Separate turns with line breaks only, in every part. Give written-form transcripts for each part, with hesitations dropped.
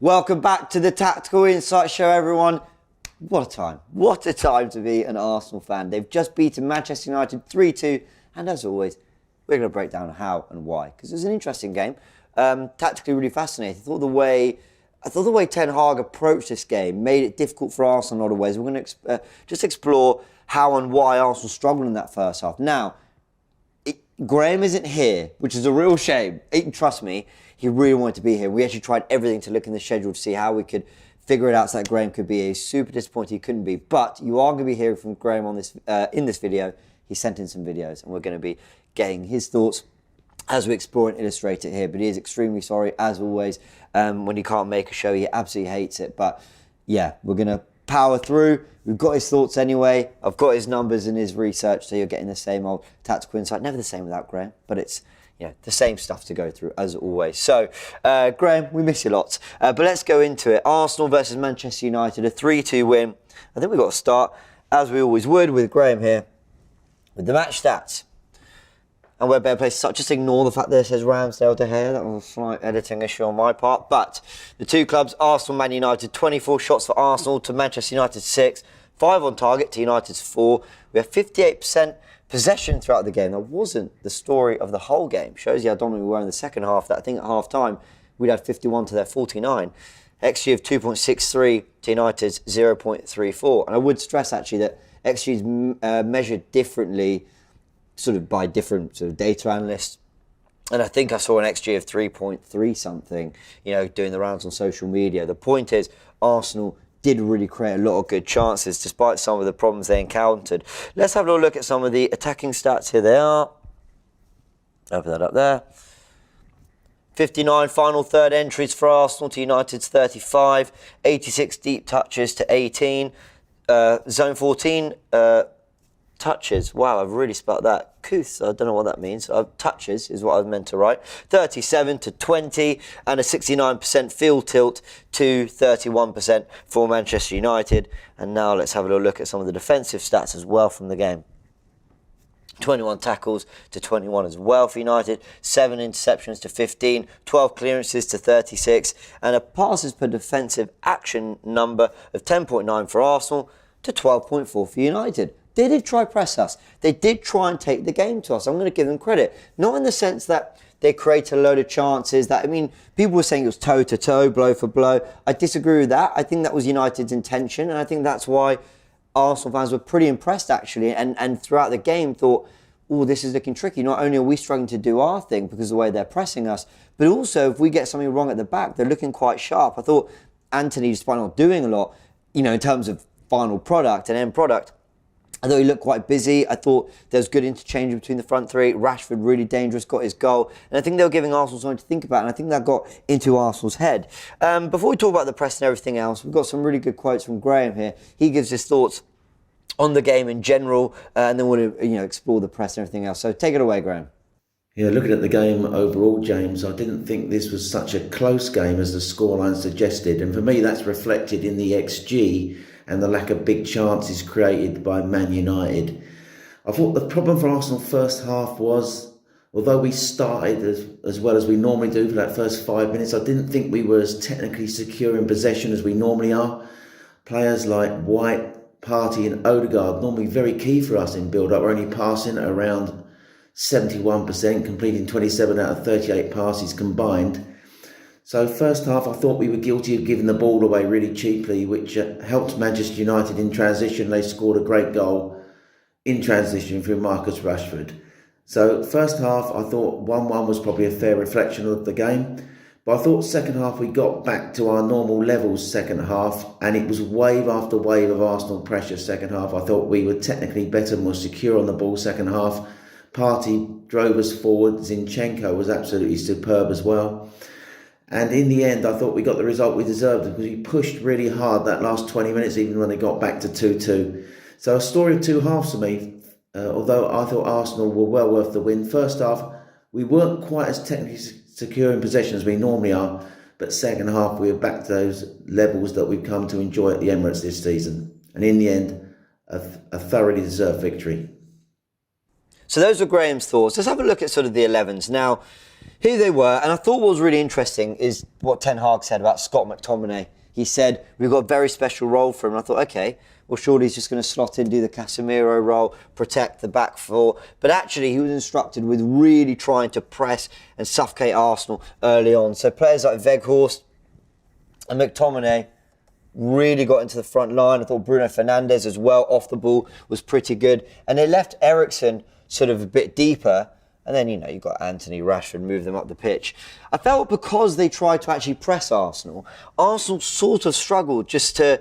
Welcome back to the Tactical Insight Show, everyone. What a time. What a time to be an Arsenal fan. They've just beaten Manchester United 3-2. And as always, we're going to break down how and why. Because it was an interesting game. Tactically really fascinating. I thought the way Ten Hag approached this game made it difficult for Arsenal in a lot of ways. We're going to just explore how and why Arsenal struggled in that first half. Now, Graham isn't here, which is a real shame. Trust me, he really wanted to be here. We actually tried everything to look in the schedule to see how we could figure it out so that Graham could be here. Super disappointed he couldn't be. But you are going to be hearing from Graham on this in this video. He sent in some videos and we're going to be getting his thoughts as we explore and illustrate it here. But he is extremely sorry, as always, when he can't make a show. He absolutely hates it. But yeah, we're going to power through. We've got his thoughts anyway. I've got his numbers and his research, so you're getting the same old tactical insight. Never the same without Graham, but it's the same stuff to go through as always. So, Graham, we miss you lots. But let's go into it. Arsenal versus Manchester United, a 3-2 win. I think we've got to start, as we always would, with Graham here, with the match stats. And we're better placed to just ignore the fact that it says Ramsdale De Gea. That was a slight editing issue on my part. But the two clubs, Arsenal, Man United, 24 shots for Arsenal to Manchester United 6, 5 on target to United's 4. We have 58% possession throughout the game. That wasn't the story of the whole game. Shows you how dominant we were in the second half. That I think at half time we'd had 51 to their 49. XG of 2.63 to United's 0.34. And I would stress actually that XG is measured differently, sort of by different sort of data analysts. And I think I saw an XG of 3.3 something, doing the rounds on social media. The point is, Arsenal did really create a lot of good chances despite some of the problems they encountered. Let's have a little look at some of the attacking stats. Here they are. Open that up there. 59 final third entries for Arsenal to United's 35. 86 deep touches to 18. Zone 14 touches. Wow, I've really spelt that. Couth, I don't know what that means. Touches is what I've meant to write. 37 to 20 and a 69% field tilt to 31% for Manchester United. And now let's have a little look at some of the defensive stats as well from the game. 21 tackles to 21 as well for United, 7 interceptions to 15, 12 clearances to 36, and a passes per defensive action number of 10.9 for Arsenal to 12.4 for United. They did try press us. They did try and take the game to us. I'm going to give them credit. Not in the sense that they created a load of chances. People were saying it was toe-to-toe, blow for blow. I disagree with that. I think that was United's intention, and I think that's why Arsenal fans were pretty impressed, actually, and throughout the game thought, oh, this is looking tricky. Not only are we struggling to do our thing because of the way they're pressing us, but also if we get something wrong at the back, they're looking quite sharp. I thought Anthony, despite not doing a lot, in terms of final product and end product, I thought he looked quite busy. I thought there was good interchange between the front three. Rashford really dangerous, got his goal. And I think they were giving Arsenal something to think about. And I think that got into Arsenal's head. Before we talk about the press and everything else, we've got some really good quotes from Graham here. He gives his thoughts on the game in general. And then we'll explore the press and everything else. So take it away, Graham.
Yeah, looking at the game overall, James, I didn't think this was such a close game as the scoreline suggested. And for me, that's reflected in the XG and the lack of big chances created by Man United. I thought the problem for Arsenal first half was, although we started as well as we normally do for that first 5 minutes, I didn't think we were as technically secure in possession as we normally are. Players like White, Partey and Odegaard, normally very key for us in build-up, are only passing at around 71%, completing 27 out of 38 passes combined. So first half, I thought we were guilty of giving the ball away really cheaply, which helped Manchester United in transition. They scored a great goal in transition through Marcus Rashford. So first half, I thought 1-1 was probably a fair reflection of the game. But I thought second half, we got back to our normal levels second half, and it was wave after wave of Arsenal pressure second half. I thought we were technically better, more secure on the ball second half. Partey drove us forward. Zinchenko was absolutely superb as well. And in the end, I thought we got the result we deserved because we pushed really hard that last 20 minutes, even when they got back to 2-2. So a story of two halves for me, although I thought Arsenal were well worth the win. First half, we weren't quite as technically secure in possession as we normally are, but second half, we were back to those levels that we've come to enjoy at the Emirates this season. And in the end, a thoroughly deserved victory.
So those were Graham's thoughts. Let's have a look at sort of the 11s. Now, here they were, and I thought what was really interesting is what Ten Hag said about Scott McTominay. He said, we've got a very special role for him. And I thought, okay, well, surely he's just going to slot in, do the Casemiro role, protect the back four. But actually, he was instructed with really trying to press and suffocate Arsenal early on. So players like Weghorst and McTominay really got into the front line. I thought Bruno Fernandes as well, off the ball, was pretty good. And they left Eriksen sort of a bit deeper. And then, you've got Anthony, Rashford, move them up the pitch. I felt because they tried to actually press Arsenal sort of struggled just to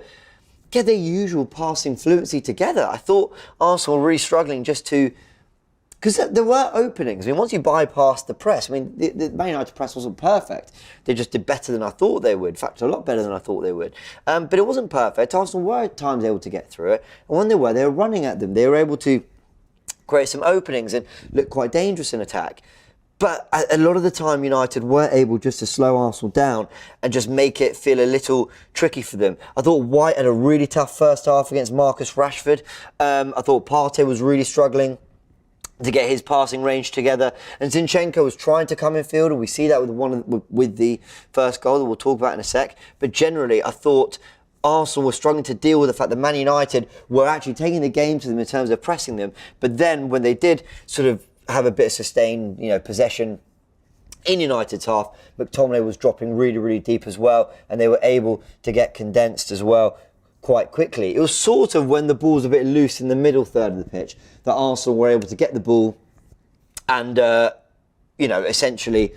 get their usual passing fluency together. I thought Arsenal were really struggling just to... Because there were openings. I mean, once you bypassed the press, I mean, the Man United press wasn't perfect. They just did better than I thought they would. In fact, a lot better than I thought they would. But it wasn't perfect. Arsenal were at times able to get through it. And when they were running at them. They were able to create some openings and look quite dangerous in attack. But a lot of the time, United were able just to slow Arsenal down and just make it feel a little tricky for them. I thought White had a really tough first half against Marcus Rashford. I thought Partey was really struggling to get his passing range together, and Zinchenko was trying to come in field, and we see that with the first goal that we'll talk about in a sec. But generally, I thought Arsenal were struggling to deal with the fact that Man United were actually taking the game to them in terms of pressing them. But then when they did sort of have a bit of sustained, possession in United's half, McTominay was dropping really, really deep as well, and they were able to get condensed as well quite quickly. It was sort of when the ball was a bit loose in the middle third of the pitch that Arsenal were able to get the ball and, essentially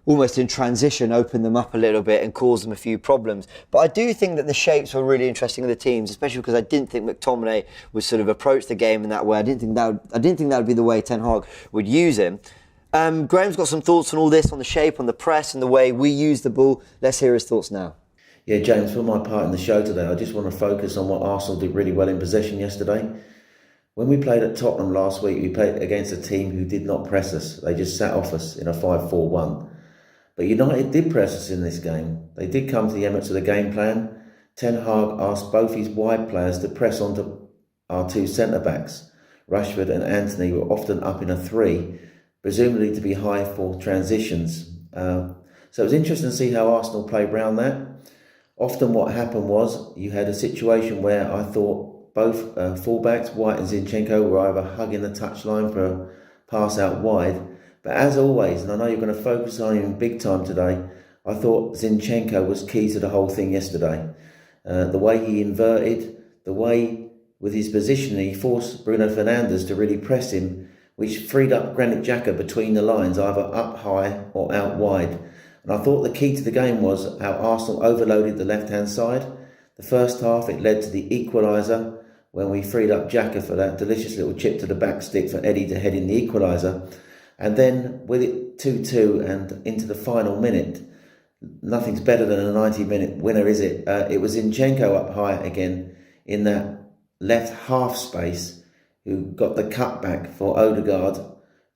almost in transition, open them up a little bit and cause them a few problems. But I do think that the shapes were really interesting of the teams, especially because I didn't think McTominay would sort of approach the game in that way. I didn't think that would be the way Ten Hag would use him. Graham's got some thoughts on all this, on the shape, on the press, and the way we use the ball. Let's hear his thoughts now.
Yeah, James, for my part in the show today, I just want to focus on what Arsenal did really well in possession yesterday. When we played at Tottenham last week, we played against a team who did not press us. They just sat off us in a 5-4-1. But United did press us in this game. They did come to the Emirates with a game plan. Ten Hag asked both his wide players to press onto our two centre-backs. Rashford and Anthony were often up in a 3, presumably to be high for transitions. So it was interesting to see how Arsenal played around that. Often what happened was you had a situation where I thought both fullbacks, White and Zinchenko, were either hugging the touchline for a pass out wide. But as always, and I know you're going to focus on him big time today, I thought Zinchenko was key to the whole thing yesterday. The way he inverted, the way with his positioning, he forced Bruno Fernandes to really press him, which freed up Granit Xhaka between the lines, either up high or out wide. And I thought the key to the game was how Arsenal overloaded the left-hand side. The first half, it led to the equaliser when we freed up Xhaka for that delicious little chip to the back stick for Eddie to head in the equaliser. And then with it 2-2 and into the final minute, nothing's better than a 90-minute winner, is it? It was Zinchenko up high again in that left half space who got the cutback for Odegaard,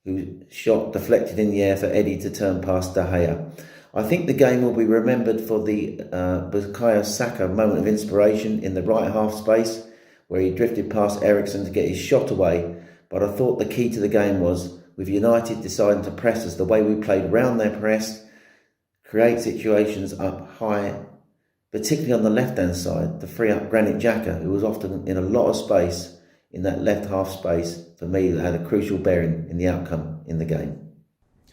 who shot deflected in the air for Eddie to turn past De Gea. I think the game will be remembered for the Bukayo Saka moment of inspiration in the right half space where he drifted past Eriksen to get his shot away. But I thought the key to the game was with United deciding to press us the way we played round their press, create situations up high, particularly on the left-hand side, to free up Granit Xhaka, who was often in a lot of space in that left half space, for me, that had a crucial bearing in the outcome in the game.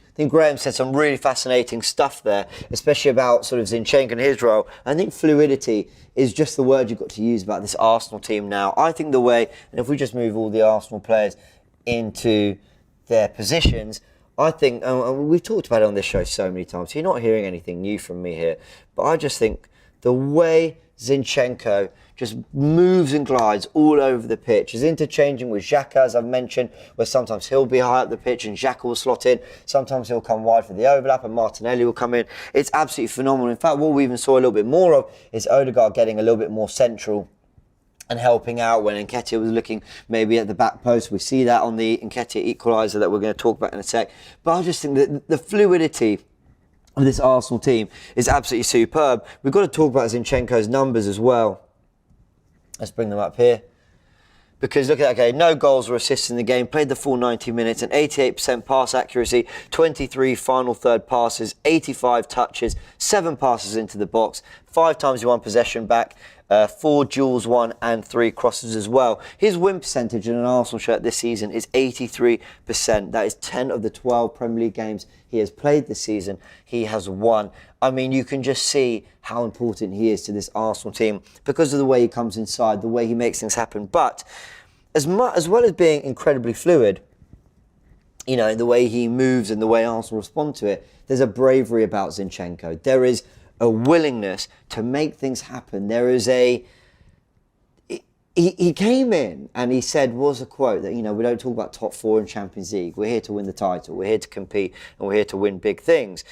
I think Graham said some really fascinating stuff there, especially about sort of Zinchenko and his role. I think fluidity is just the word you've got to use about this Arsenal team now. I think the way, and if we just move all the Arsenal players into their positions, I think, and we've talked about it on this show so many times, so you're not hearing anything new from me here, but I just think the way Zinchenko just moves and glides all over the pitch, is interchanging with Xhaka, as I've mentioned, where sometimes he'll be high up the pitch and Xhaka will slot in, sometimes he'll come wide for the overlap and Martinelli will come in. It's absolutely phenomenal. In fact, what we even saw a little bit more of is Odegaard getting a little bit more central and helping out when Nketiah was looking maybe at the back post. We see that on the Nketiah equaliser that we're going to talk about in a sec. But I just think that the fluidity of this Arsenal team is absolutely superb. We've got to talk about Zinchenko's numbers as well. Let's bring them up here. Because look at that, okay, no goals or assists in the game, played the full 90 minutes, an 88% pass accuracy, 23 final third passes, 85 touches, 7 passes into the box, 5 times he won possession back, 4 duels won and 3 crosses as well. His win percentage in an Arsenal shirt this season is 83%. That is 10 of the 12 Premier League games he has played this season. He has won. I mean, you can just see how important he is to this Arsenal team because of the way he comes inside, the way he makes things happen. But as well as being incredibly fluid, you know, the way he moves and the way Arsenal respond to it, there's a bravery about Zinchenko. There is a willingness to make things happen. There is he came in and he said, was a quote that, you know, we don't talk about top 4 in Champions League. We're here to win the title. We're here to compete and we're here to win big things.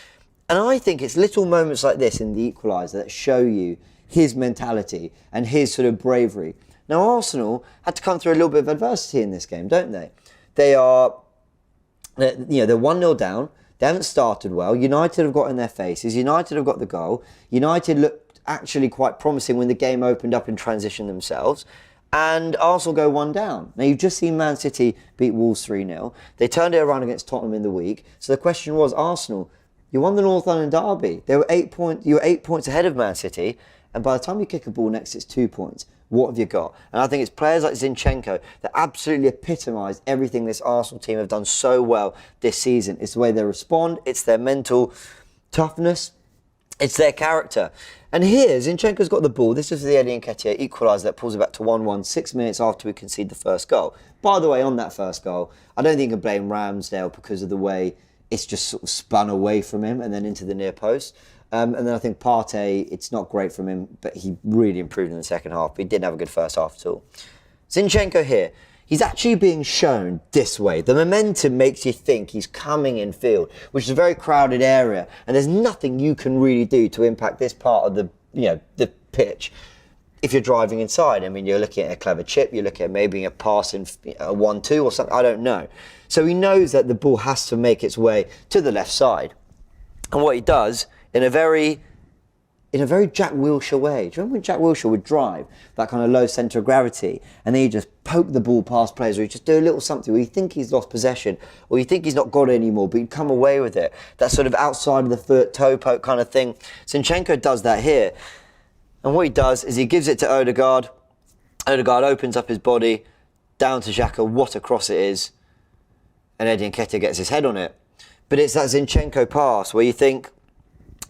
And I think it's little moments like this in the equaliser that show you his mentality and his sort of bravery. Now, Arsenal had to come through a little bit of adversity in this game, don't they? They're 1-0 down. They haven't started well. United have got in their faces. United have got the goal. United looked actually quite promising when the game opened up in transition themselves. And Arsenal go 1 down. Now, you've just seen Man City beat Wolves 3-0. They turned it around against Tottenham in the week. So the question was, Arsenal, you won the North London derby. You were 8 points ahead of Man City. And by the time you kick a ball next, it's 2 points. What have you got? And I think it's players like Zinchenko that absolutely epitomise everything this Arsenal team have done so well this season. It's the way they respond. It's their mental toughness. It's their character. And here, Zinchenko's got the ball. This is the Eddie Nketiah equaliser that pulls it back to 1-1 6 minutes after we concede the first goal. By the way, on that first goal, I don't think you can blame Ramsdale because of the way it's just sort of spun away from him and then into the near post. And then I think Partey, it's not great from him, but he really improved in the second half. But he didn't have a good first half at all. Zinchenko here, he's actually being shown this way. The momentum makes you think he's coming in field, which is a very crowded area. And there's nothing you can really do to impact this part of the pitch if you're driving inside. I mean, you're looking at a clever chip, you're looking at maybe a pass in a 1-2 or something, I don't know. So he knows that the ball has to make its way to the left side. And what he does, in a very Jack Wilshere way. Do you remember when Jack Wilshere would drive that kind of low centre of gravity and then he'd just poke the ball past players, or he'd just do a little something where you think he's lost possession or you think he's not got it anymore, but he'd come away with it. That sort of outside of the foot, toe poke kind of thing. Zinchenko does that here. And what he does is he gives it to Odegaard. Odegaard opens up his body, down to Xhaka. What a cross it is. And Eddie Nketiah gets his head on it. But it's that Zinchenko pass where you think,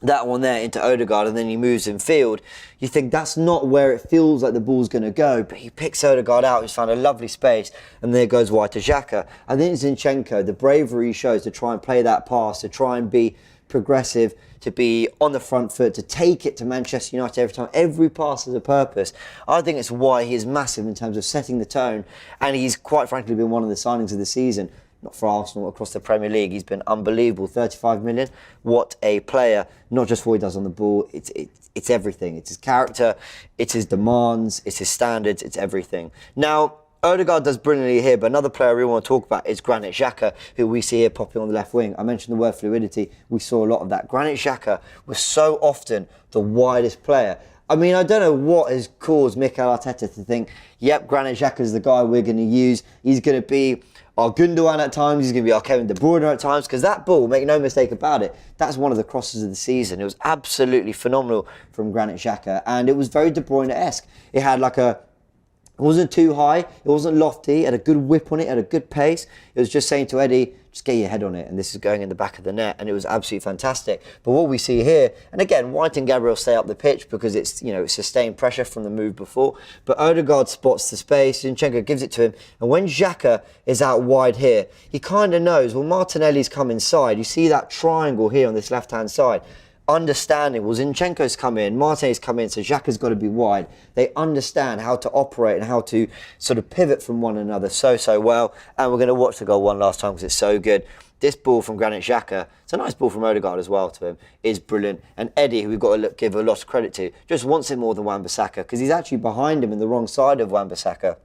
that one there into Odegaard and then he moves in field, you think that's not where it feels like the ball's going to go, but he picks Odegaard out, he's found a lovely space, and then it goes wide to Xhaka. And then Zinchenko, the bravery he shows to try and play that pass, to try and be progressive, to be on the front foot, to take it to Manchester United every time. Every pass has a purpose. I think it's why he is massive in terms of setting the tone, and he's quite frankly been one of the signings of the season. Not for Arsenal, across the Premier League. He's been unbelievable. 35 million. What a player. Not just what he does on the ball. It's everything. It's his character. It's his demands. It's his standards. It's everything. Now, Odegaard does brilliantly here, but another player I really want to talk about is Granit Xhaka, who we see here popping on the left wing. I mentioned the word fluidity. We saw a lot of that. Granit Xhaka was so often the widest player. I mean, I don't know what has caused Mikel Arteta to think, yep, Granit Xhaka is the guy we're going to use. He's going to be our Gundogan at times, he's going to be our Kevin De Bruyne at times, because that ball, make no mistake about it, that's one of the crosses of the season. It was absolutely phenomenal from Granit Xhaka, and it was very De Bruyne-esque. It had it wasn't too high, it wasn't lofty, it had a good whip on it, it had a good pace. It was just saying to Eddie, just get your head on it, and this is going in the back of the net, and it was absolutely fantastic. But what we see here, and again, White and Gabriel stay up the pitch because it's, it's sustained pressure from the move before, but Odegaard spots the space, Zinchenko gives it to him, and when Xhaka is out wide here, he kind of knows, well, Martinelli's come inside. You see that triangle here on this left-hand side. Understanding, well, Zinchenko's come in, Martinez's come in, so Xhaka's got to be wide. They understand how to operate and how to sort of pivot from one another so well. And we're going to watch the goal one last time because it's so good. This ball from Granit Xhaka, it's a nice ball from Odegaard as well to him, is brilliant. And Eddie, who we've got to give a lot of credit to, just wants it more than Wan-Bissaka because he's actually behind him in the wrong side of Wan-Bissaka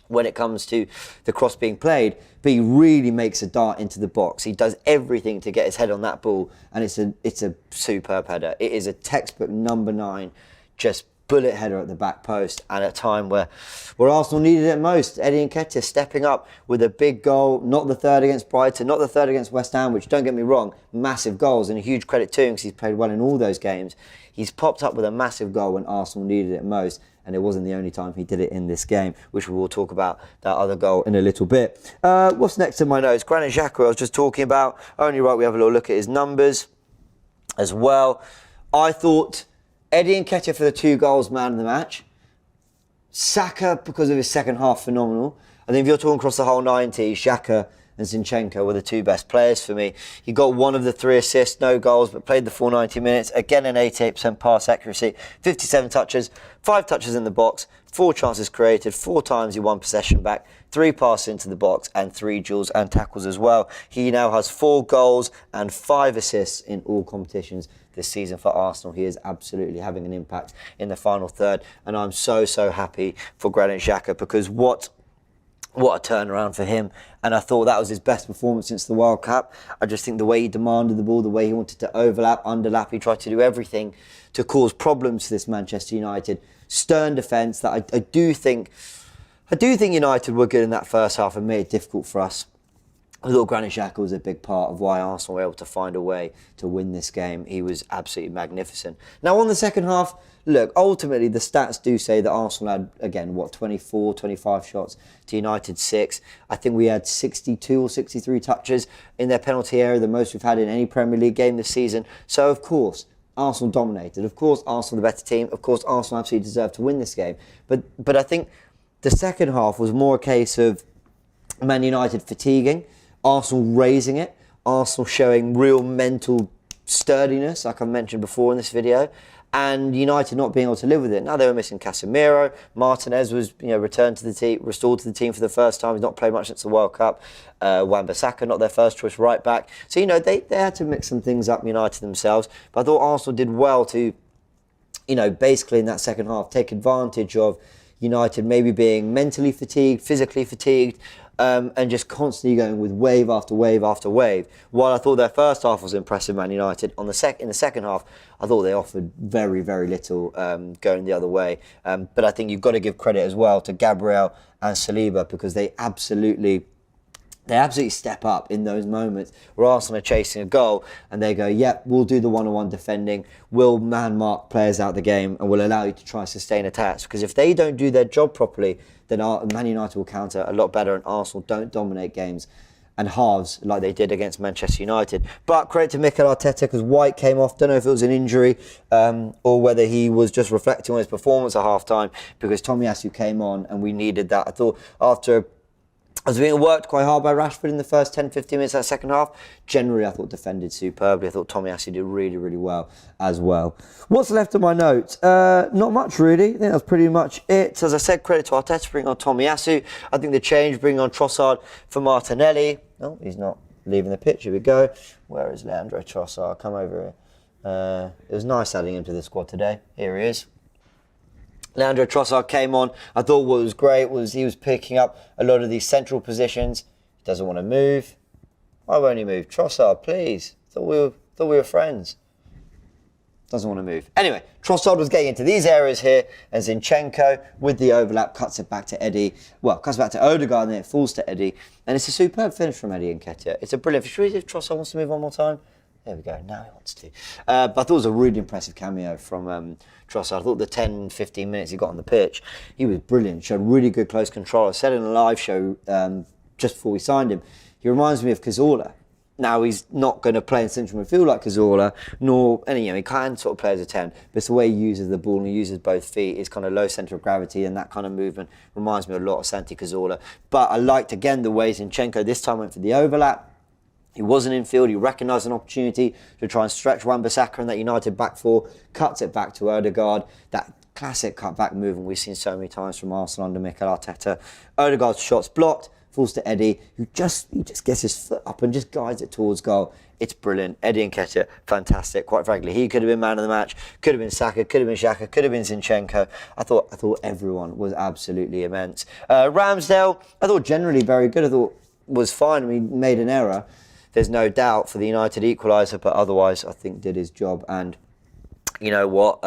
when it comes to the cross being played, but he really makes a dart into the box. He does everything to get his head on that ball, and it's a superb header. It is a textbook number 9, just bullet header at the back post, and at a time where Arsenal needed it most. Eddie Nketiah stepping up with a big goal, not the third against Brighton, not the third against West Ham, which, don't get me wrong, massive goals, and a huge credit to him because he's played well in all those games. He's popped up with a massive goal when Arsenal needed it most, and it wasn't the only time he did it in this game, which we will talk about that other goal in a little bit. What's next in my notes? Granit Xhaka, I was just talking about. Only right we have a little look at his numbers as well. I thought Eddie Nketiah for the 2 goals, man of the match. Saka, because of his second half, phenomenal. I think if you're talking across the whole 90, Xhaka and Zinchenko were the 2 best players for me. He got 1 of the 3 assists, no goals, but played the full 90 minutes. Again, an 88% pass accuracy, 57 touches, 5 touches in the box, 4 chances created, 4 times he won possession back, 3 passes into the box, and 3 duels and tackles as well. He now has 4 goals and 5 assists in all competitions this season for Arsenal. He is absolutely having an impact in the final third, and I'm so happy for Granit Xhaka, because what a turnaround for him. And I thought that was his best performance since the World Cup. I just think the way he demanded the ball, the way he wanted to overlap, underlap, he tried to do everything to cause problems to this Manchester United stern defence that I do think United were good in that first half and made it difficult for us. I thought Granit Xhaka was a big part of why Arsenal were able to find a way to win this game. He was absolutely magnificent. Now, on the second half, look, ultimately the stats do say that Arsenal had, again, 24, 25 shots to United 6. I think we had 62 or 63 touches in their penalty area, the most we've had in any Premier League game this season. So, of course, Arsenal dominated. Of course, Arsenal the better team. Of course, Arsenal absolutely deserved to win this game. But I think the second half was more a case of Man United fatiguing, Arsenal raising it, Arsenal showing real mental sturdiness, like I mentioned before in this video, and United not being able to live with it. Now they were missing Casemiro. Martinez was, returned to the team, restored to the team for the first time. He's not played much since the World Cup. Wan-Bissaka, not their first choice right back. So, they had to mix some things up, United themselves. But I thought Arsenal did well to, basically in that second half, take advantage of United maybe being mentally fatigued, physically fatigued, and just constantly going with wave after wave after wave. While I thought their first half was impressive, Man United, in the second half, I thought they offered very, very little going the other way. But I think you've got to give credit as well to Gabriel and Saliba, because they absolutely step up in those moments where Arsenal are chasing a goal and they go, yep, we'll do the one-on-one defending, we'll man-mark players out the game, and we'll allow you to try and sustain attacks. Because if they don't do their job properly, then Man United will counter a lot better, and Arsenal don't dominate games and halves like they did against Manchester United. But credit to Mikel Arteta, because White came off. Don't know if it was an injury or whether he was just reflecting on his performance at half-time, because Tomiyasu came on and we needed that. I thought after I was being worked quite hard by Rashford in the first 10-15 minutes of that second half. Generally, I thought defended superbly. I thought Tomiyasu did really, really well as well. What's left of my notes? Not much, really. I think that's pretty much it. As I said, credit to Arteta bringing on Tomiyasu. I think the change, bringing on Trossard for Martinelli. Oh, he's not leaving the pitch. Here we go. Where is Leandro Trossard? Come over here. It was nice adding him to the squad today. Here he is. Leandro Trossard came on. I thought what was great was he was picking up a lot of these central positions. He doesn't want to move. Why won't he move? Trossard, please. Thought we were friends. Doesn't want to move. Anyway, Trossard was getting into these areas here, and Zinchenko, with the overlap, cuts it back to Eddie. Well, cuts it back to Odegaard, and then it falls to Eddie. And it's a superb finish from Eddie Nketiah. It's a brilliant. Should we see if Trossard wants to move one more time? There we go, now he wants to. But I thought it was a really impressive cameo from Trossard. I thought the 10-15 minutes he got on the pitch, he was brilliant, showed really good close control. I said in a live show just before we signed him, he reminds me of Cazorla. Now, he's not going to play in central midfield like Cazorla, nor, and he can sort of play as a 10, but it's the way he uses the ball and he uses both feet. It's kind of low centre of gravity, and that kind of movement reminds me a lot of Santi Cazorla. But I liked, again, the way Zinchenko this time went for the overlap. He wasn't in field. He recognised an opportunity to try and stretch Wan-Bissaka in that United back four, cuts it back to Odegaard. That classic cut-back move, and we've seen so many times from Arsenal under Mikel Arteta. Odegaard's shot's blocked, falls to Eddie, who just gets his foot up and just guides it towards goal. It's brilliant. Eddie Nketiah, fantastic. Quite frankly, he could have been man of the match, could have been Saka, could have been Xhaka, could have been Zinchenko. I thought everyone was absolutely immense. Ramsdale, I thought generally very good. I thought was fine. I mean, made an error. There's no doubt for the United equaliser, but otherwise I think did his job. And you know what?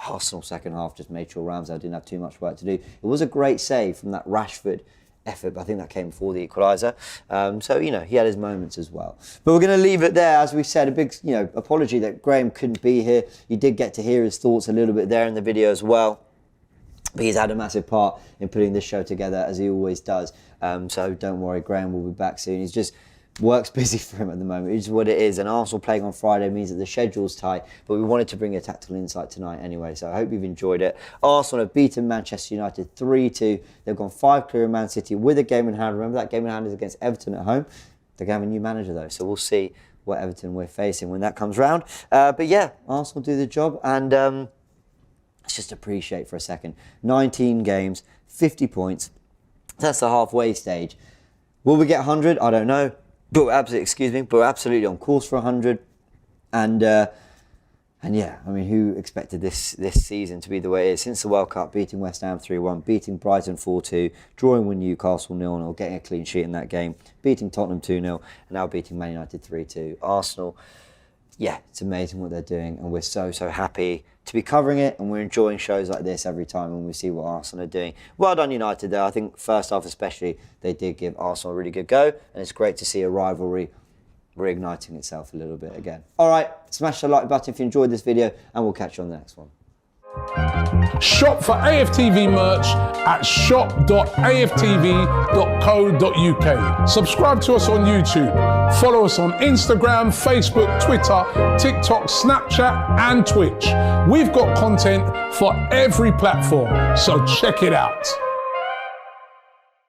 Arsenal second half just made sure Ramsdale didn't have too much work to do. It was a great save from that Rashford effort, but I think that came before the equaliser. So, you know, he had his moments as well. But we're going to leave it there. As we said, a big, you know, apology that Graham couldn't be here. You did get to hear his thoughts a little bit there in the video as well. But he's had a massive part in putting this show together, as he always does. So don't worry, Graham will be back soon. He's just work's busy for him at the moment. It's what it is. And Arsenal playing on Friday means that the schedule's tight. But we wanted to bring a tactical insight tonight anyway. So I hope you've enjoyed it. Arsenal have beaten Manchester United 3-2. They've gone 5 clear of Man City with a game in hand. Remember, that game in hand is against Everton at home. They're going to have a new manager though. So we'll see what Everton we're facing when that comes round. But yeah, Arsenal do the job. And let's just appreciate for a second. 19 games, 50 points. That's the halfway stage. Will we get 100? I don't know. But we're absolutely on course for 100. And yeah, I mean, who expected this season to be the way it is? Since the World Cup, beating West Ham 3-1, beating Brighton 4-2, drawing with Newcastle 0-0, getting a clean sheet in that game, beating Tottenham 2-0, and now beating Man United 3-2. Arsenal, yeah, it's amazing what they're doing, and we're so happy to be covering it, and we're enjoying shows like this every time when we see what Arsenal are doing. Well done, United, though. I think first half especially, they did give Arsenal a really good go, and it's great to see a rivalry reigniting itself a little bit again. All right, smash the like button if you enjoyed this video, and we'll catch you on the next one.
Shop for AFTV merch at shop.aftv.co.uk. Subscribe to us on YouTube. Follow us on Instagram, Facebook, Twitter, TikTok, Snapchat and Twitch. We've got content for every platform, so check it out.